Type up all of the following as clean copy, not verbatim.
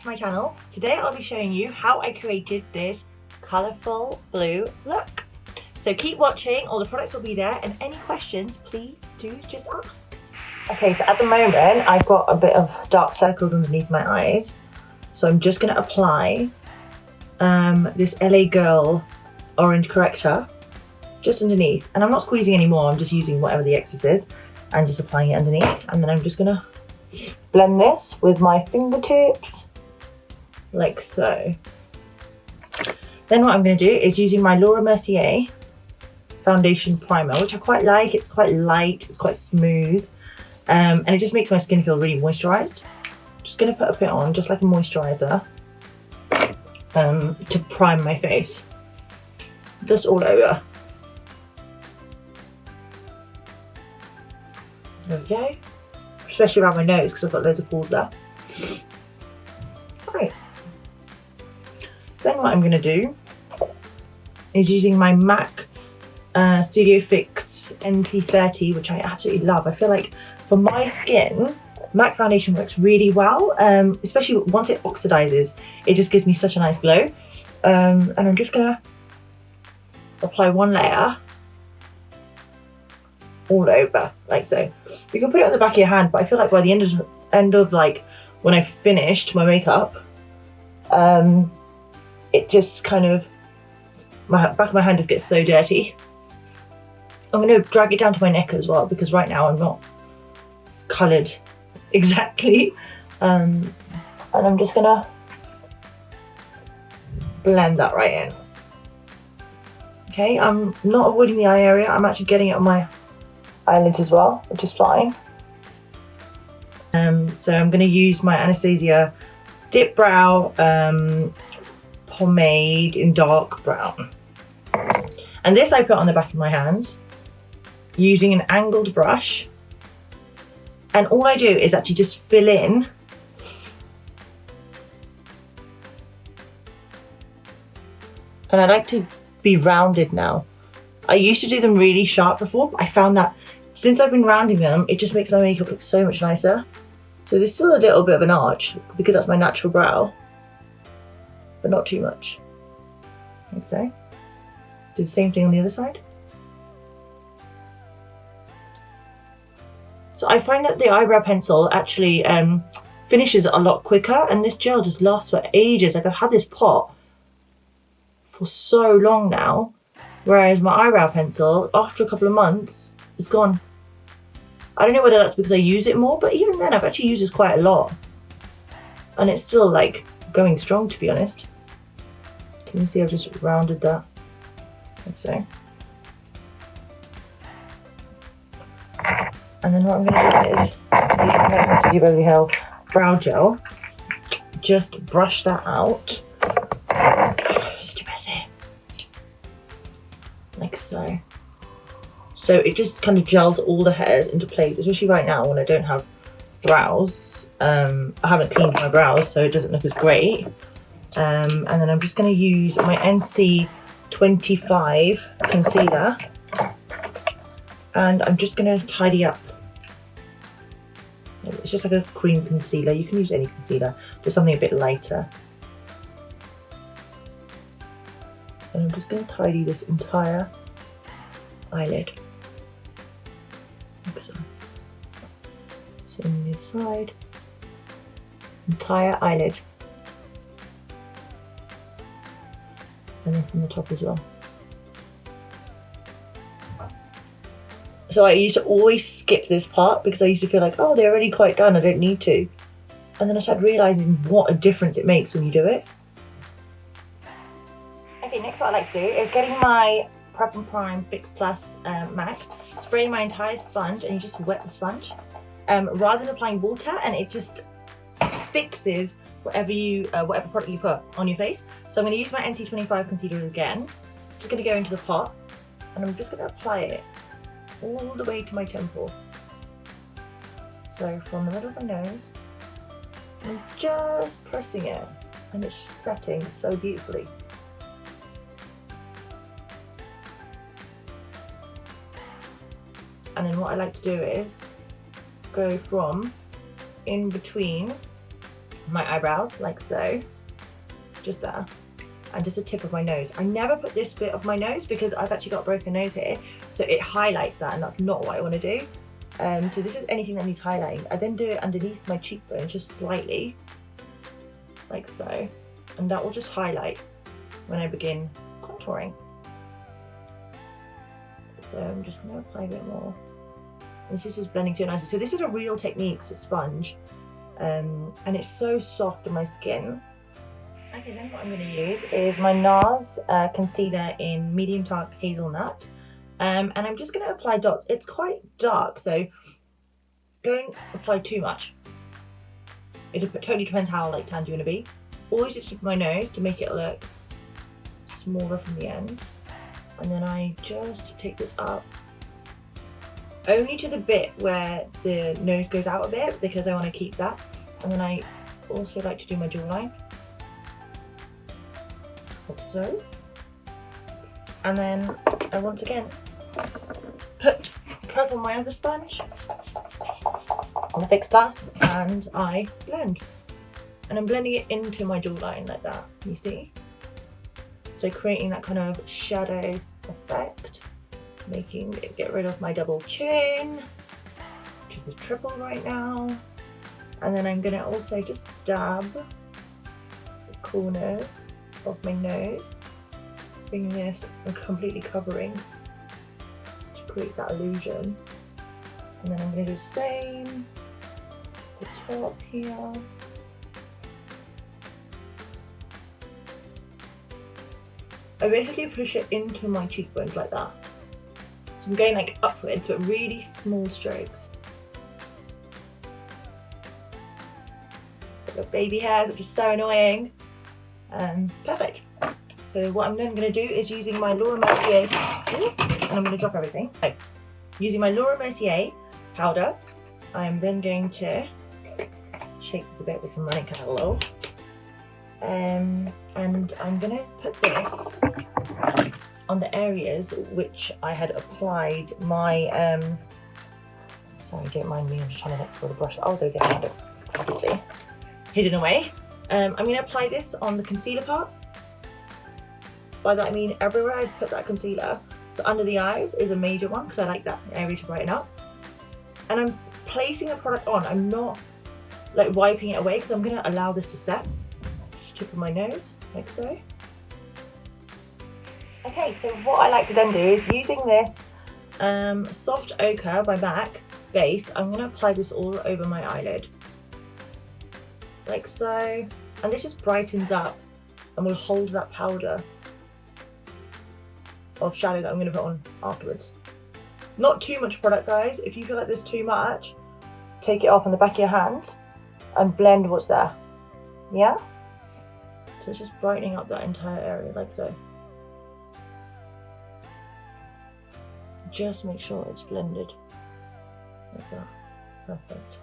to my channel. Today I'll be showing you how I created this colourful blue look. So keep watching, all the products will be there, and any questions, please do just ask. Okay, so at the moment I've got a bit of dark circles underneath my eyes. So I'm just gonna apply this LA Girl orange corrector just underneath. And I'm not squeezing anymore, I'm just using whatever the excess is and just applying it underneath. And then I'm just gonna blend this with my fingertips, like so. Then what I'm going to do is using my Mercier foundation primer, which I quite like. It's quite light, it's quite smooth, and it just makes my skin feel really moisturised. Just going to put a bit on, just like a moisturiser, to prime my face, just all over. There we go. Especially around my nose because I've got loads of pores there. Right. Then what I'm going to do is using my MAC Studio Fix NC30, which I absolutely love. I feel like for my skin, MAC foundation works really well, especially once it oxidizes. It just gives me such a nice glow. And I'm just going to apply one layer all over, like so. You can put it on the back of your hand, but I feel like by the end of like when I finished my makeup, it just kind of, my back of my hand just gets so dirty. I'm going to drag it down to my neck as well, because right now I'm not coloured exactly. And I'm just going to blend that right in. Okay, I'm not avoiding the eye area, I'm actually getting it on my eyelids as well, which is fine. So I'm going to use my Anastasia Dip Brow pomade in dark brown. And this I put on the back of my hands using an angled brush. And all I do is actually just fill in and I like to be rounded now. I used to do them really sharp before, but I found that since I've been rounding them, it just makes my makeup look so much nicer. So there's still a little bit of an arch because that's my natural brow, but not too much. Like so. Do the same thing on the other side. So I find that the eyebrow pencil actually finishes a lot quicker, and this gel just lasts for ages. Like I've had this pot for so long now, whereas my eyebrow pencil, after a couple of months, is gone. I don't know whether that's because I use it more, but even then I've actually used this quite a lot. And it's still like going strong, to be honest. Can you see I've just rounded that? Like so. And then what I'm going to do is, using my Mercier Beverly Hills brow gel, just brush that out. Such a messy. Like so. So it just kind of gels all the hairs into place, especially right now when I don't have brows. I haven't cleaned my brows, so it doesn't look as great. And then I'm just going to use my NC25 concealer, and I'm just going to tidy up. It's just like a cream concealer. You can use any concealer, just something a bit lighter. And I'm just going to tidy this entire eyelid. Like so. So on the other side, entire eyelid. And then from the top as well. So I used to always skip this part because I used to feel like, oh, they're already quite done, I don't need to. And then I started realising what a difference it makes when you do it. Okay, next what I like to do is getting my Prep and Prime Fix Plus MAC, spraying my entire sponge, and you just wet the sponge rather than applying water, and it just fixes whatever product you put on your face. So I'm going to use my NC25 concealer again. Just going to go into the pot, and I'm just going to apply it all the way to my temple. So from the middle of my nose, I'm just pressing it, and it's setting so beautifully. And then what I like to do is go from in between my eyebrows, like so, just there, and just the tip of my nose. I never put this bit of my nose because I've actually got a broken nose here, so it highlights that, and that's not what I want to do. So this is anything that needs highlighting. I then do it underneath my cheekbone, just slightly, like so, and that will just highlight when I begin contouring. So I'm just going to apply a bit more. And this is just blending too nicely. So this is a Real Techniques sponge, and it's so soft on my skin. Okay, then what I'm going to use is my Nars concealer in medium dark hazelnut, and I'm just going to apply dots. It's quite dark, so don't apply too much. It totally depends how like tanned you want to be. Always just tip my nose to make it look smaller from the ends, and then I just take this up only to the bit where the nose goes out a bit because I want to keep that. And then I also like to do my jawline, like so. And then I once again prep on my other sponge on the Fix Plus, and I blend. And I'm blending it into my jawline like that, you see? So creating that kind of shadow effect, making it get rid of my double chin, which is a triple right now. And then I'm gonna also just dab the corners of my nose, bringing this and completely covering to create that illusion. And then I'm gonna do the same, the top here. I basically push it into my cheekbones like that. So I'm going like upwards, but really small strokes. Got baby hairs, which is so annoying. Perfect. So what I'm then going to do is using my Laura Mercier, and I'm going to drop everything. Okay. Using my Laura Mercier powder, I'm then going to shake this a bit with some running candle. And I'm going to put this on the areas which I had applied my, sorry, don't mind me, I'm just trying to look for the brush. I'll go get it, obviously, hidden away. I'm going to apply this on the concealer part. By that I mean everywhere I put that concealer. So under the eyes is a major one because I like that area to brighten up. And I'm placing the product on. I'm not like wiping it away because I'm going to allow this to set. Just tip of my nose, like so. Okay, so what I like to then do is using this Soft Ochre by MAC base, I'm going to apply this all over my eyelid. Like so. And this just brightens up and will hold that powder of shadow that I'm going to put on afterwards. Not too much product, guys. If you feel like there's too much, take it off on the back of your hand and blend what's there. Yeah? So it's just brightening up that entire area like so. Just make sure it's blended like that. Perfect.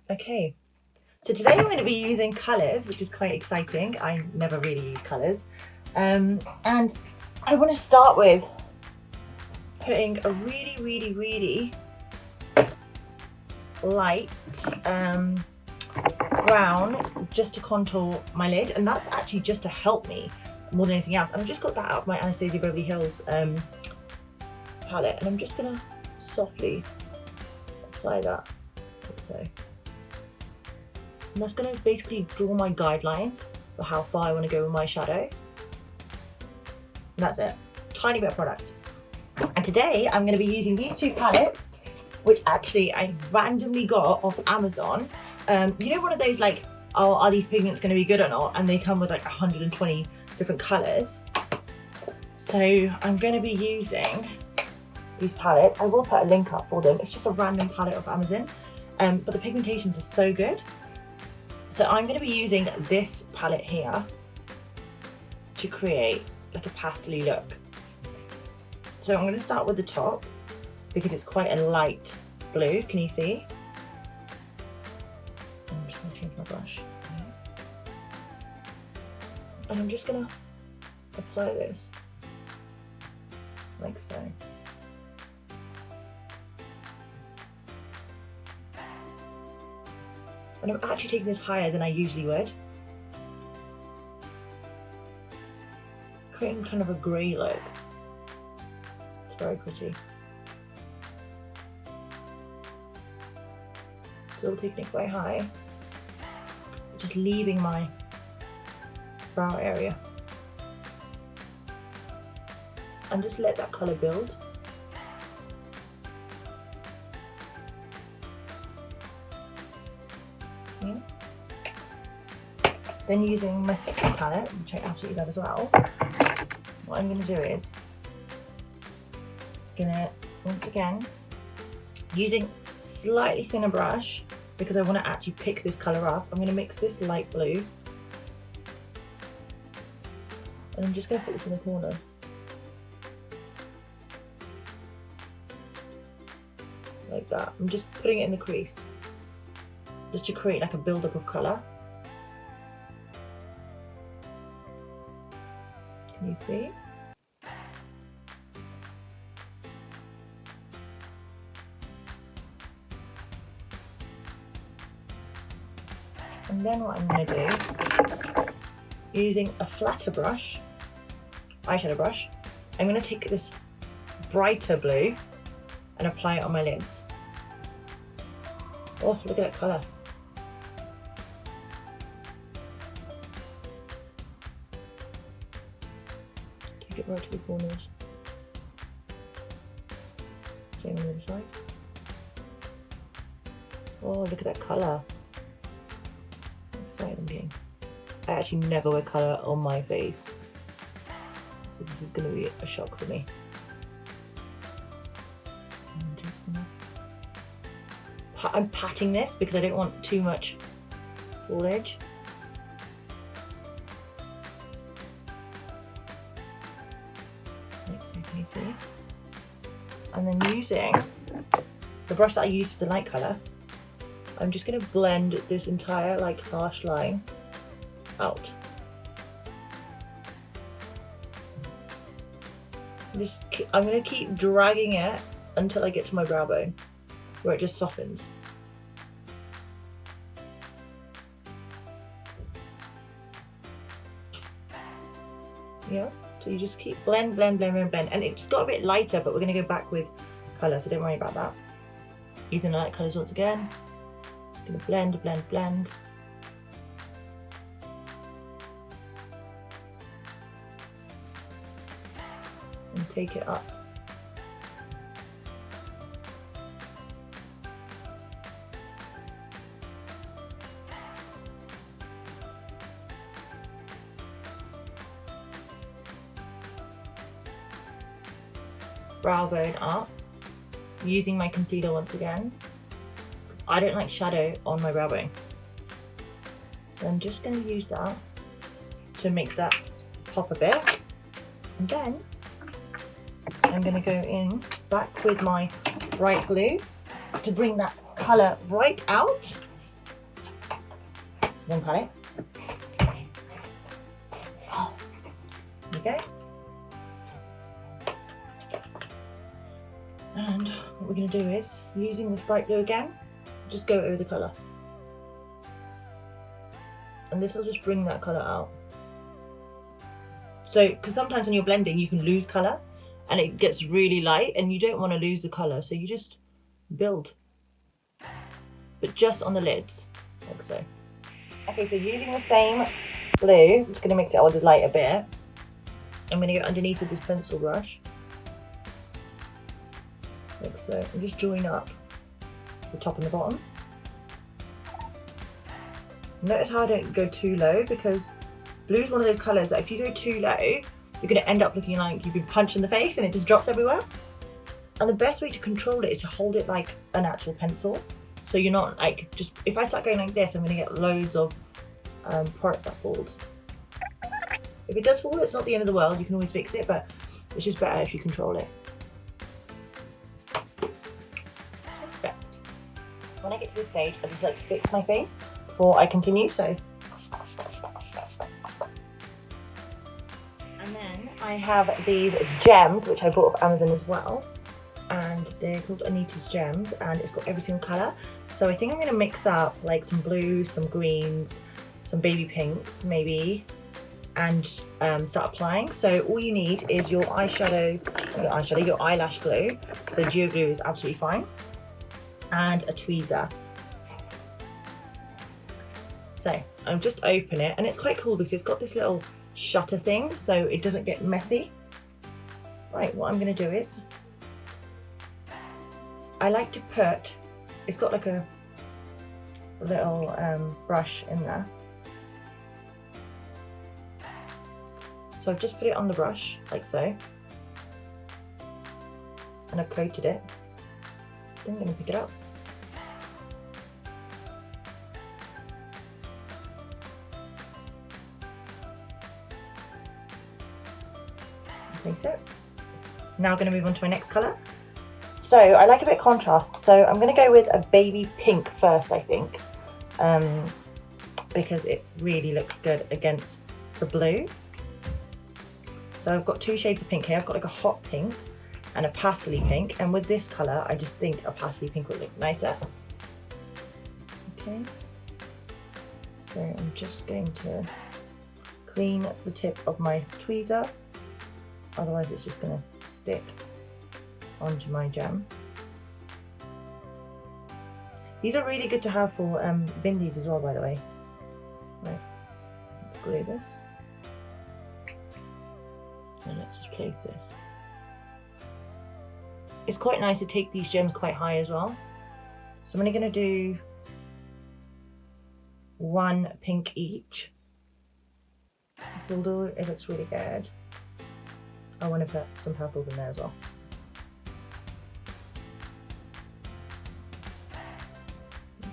Okay. So today I'm going to be using colours, which is quite exciting. I never really use colours. And I want to start with putting a really light brown just to contour my lid. And that's actually just to help me more than anything else. And I've just got that out of my Anastasia Beverly Hills palette. And I'm just going to softly apply that like so. And that's going to basically draw my guidelines for how far I want to go with my shadow. And that's it. Tiny bit of product. And today I'm going to be using these two palettes, which actually I randomly got off Amazon. You know, one of those like, oh, are these pigments going to be good or not? And they come with like 120 different colours. So I'm going to be using these palettes. I will put a link up for them. It's just a random palette off Amazon. But the pigmentations are so good. So I'm going to be using this palette here to create like a pastel-y look. So I'm going to start with the top because it's quite a light blue. Can you see? I'm just going to change my brush. And I'm just going to apply this like so. And I'm actually taking this higher than I usually would. Creating kind of a grey look. It's very pretty. Still taking it quite high. Just leaving my brow area. And just let that colour build. Yeah. Then using my second palette, which I absolutely love as well, what I'm going to do is, once again, using slightly thinner brush, because I want to actually pick this colour up, I'm going to mix this light blue. And I'm just going to put this in the corner. Like that. I'm just putting it in the crease. Just to create like a build-up of colour. Can you see? And then what I'm going to do, using a flatter brush, eyeshadow brush, I'm going to take this brighter blue and apply it on my lids. Oh, look at that colour. Take it right to the corners. Same on the other side. Oh, look at that colour. How excited I'm getting. I actually never wear colour on my face, so this is going to be a shock for me. I'm patting this because I don't want too much full edge. Can you see? And then using the brush that I used for the light colour, I'm just going to blend this entire like harsh line out. I'm going to keep dragging it until I get to my brow bone, where it just softens. Yeah, so you just keep blend, blend, blend, blend, blend. And it's got a bit lighter, but we're going to go back with colour, so don't worry about that. Using the light colours once again. Going to blend, blend, blend. And take it up. Brow bone up, using my concealer once again. I don't like shadow on my brow bone, so I'm just going to use that to make that pop a bit, and then I'm going to go in back with my bright blue to bring that colour right out. One palette. There we go. And what we're going to do is, using this bright blue again, just go over the colour. And this will just bring that colour out. So, because sometimes when you're blending, you can lose colour and it gets really light and you don't want to lose the colour. So you just build. But just on the lids, like so. Okay, so using the same blue, I'm just going to mix it out with the light a bit. I'm going to go underneath with this pencil brush. Like so, and just join up the top and the bottom. Notice how I don't go too low, because blue is one of those colours that if you go too low, you're going to end up looking like you've been punched in the face and it just drops everywhere. And the best way to control it is to hold it like an actual pencil. So you're not like, just, if I start going like this, I'm going to get loads of product that falls. If it does fall, it's not the end of the world, you can always fix it, but it's just better if you control it. When I get to this stage, I just like to fix my face before I continue, so. And then I have these gems, which I bought off Amazon as well. and they're called Anita's Gems, and it's got every single colour. So I think I'm going to mix up like some blues, some greens, some baby pinks maybe, and start applying. So all you need is your your eyelash glue. So Geo glue is absolutely fine, and a tweezer. So I'm just open it, and it's quite cool because it's got this little shutter thing so it doesn't get messy. Right, what I'm going to do is I like to put, it's got like a little brush in there. So I've just put it on the brush like so, and I've coated it. Then I'm going to pick it up. Place it. Now I'm going to move on to my next colour. So I like a bit of contrast, so I'm going to go with a baby pink first, I think, because it really looks good against the blue. So I've got two shades of pink here. I've got like a hot pink and a pastel-y pink, and with this colour I just think a pastel-y pink would look nicer. Okay, so I'm just going to clean the tip of my tweezer, otherwise it's just going to stick onto my gem. These are really good to have for bindies as well, by the way. Right, let's glue this. And let's just place this. It's quite nice to take these gems quite high as well. So I'm only going to do one pink each. So although it looks really good, I want to put some purples in there as well.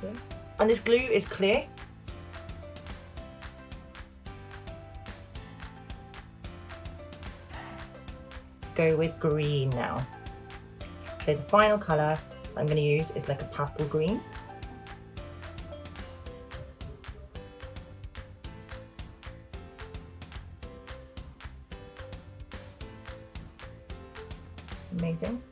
Okay. And this glue is clear. Go with green now. So the final colour I'm going to use is like a pastel green. Amazing.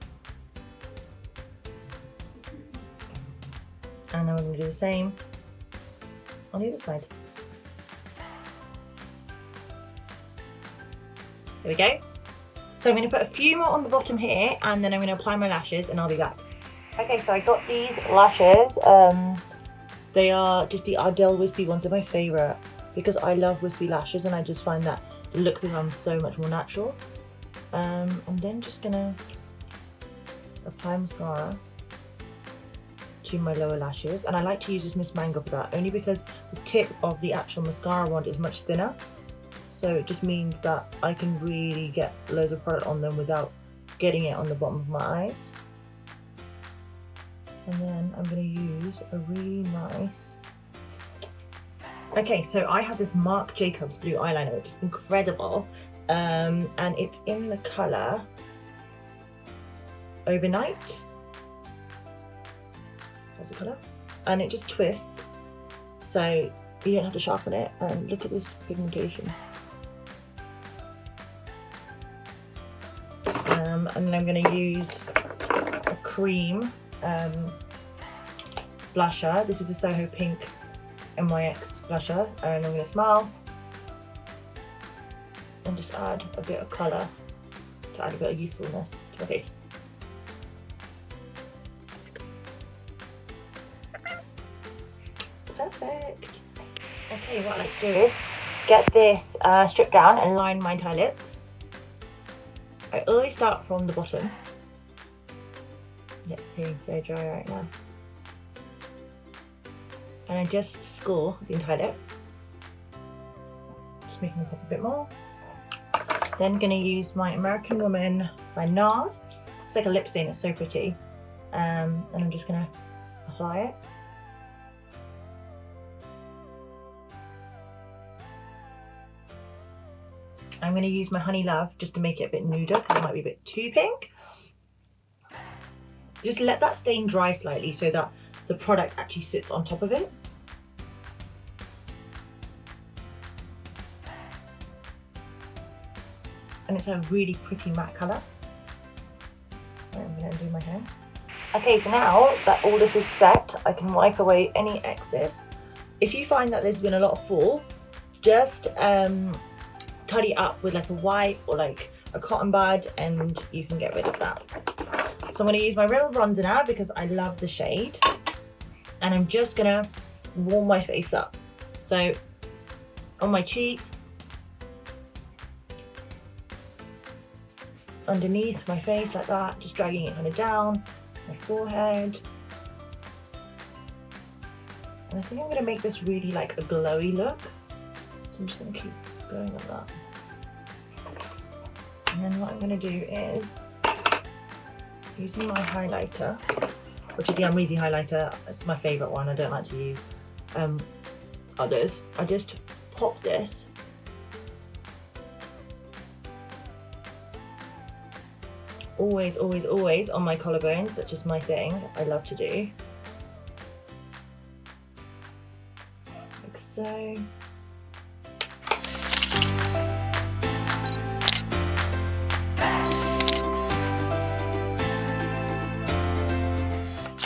And now I'm going to do the same on the other side. There we go. So I'm going to put a few more on the bottom here, and then I'm going to apply my lashes, and I'll be back. Okay, so I got these lashes. They are just the Ardell Wispy ones. They're my favourite because I love wispy lashes, and I just find that the look becomes so much more natural. I'm then just going to apply mascara to my lower lashes, and I like to use this Miss Manga for that, only because the tip of the actual mascara wand is much thinner. So it just means that I can really get loads of product on them without getting it on the bottom of my eyes. And then I'm going to use a really nice... Okay, so I have this Marc Jacobs blue eyeliner, which is incredible. And it's in the colour Overnight. That's the colour. And it just twists, so you don't have to sharpen it. And look at this pigmentation. And then I'm going to use a cream blusher. This is a Soho Pink NYX blusher, and I'm going to smile and just add a bit of colour to add a bit of youthfulness to my face. Perfect. Okay, what I like to do is get this Stripdown and line my entire lips. I always start from the bottom. Lip feeling so dry right now. And I just score the entire lip. Just making it pop a bit more. Then gonna use my American Woman by Nars. It's like a lip stain, it's so pretty. And I'm just gonna apply it. I'm going to use my honeylove just to make it a bit nuder because it might be a bit too pink. Just let that stain dry slightly so that the product actually sits on top of it. And it's a really pretty matte colour. I'm going to do my hair. Okay, so now that all this is set, I can wipe away any excess. If you find that there's been a lot of fall, just tidy it up with like a wipe or like a cotton bud and you can get rid of that. So I'm going to use my Rimmel bronzer now because I love the shade. And I'm just going to warm my face up. So on my cheeks, underneath my face like that, just dragging it kind of down, my forehead. And I think I'm going to make this really like a glowy look. So I'm just going to keep going like that. And then what I'm going to do is, using my highlighter, which is the Amrezy highlighter, it's my favourite one, I don't like to use others. I just pop this always on my collarbones. That's just my thing, I love to do. Like so.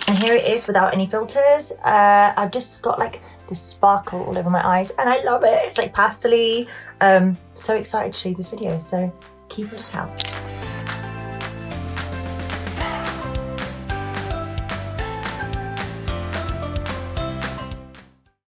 And here it is without any filters. I've just got like this sparkle all over my eyes and I love it. It's like pastel-y. So excited to show you this video, so keep a lookout.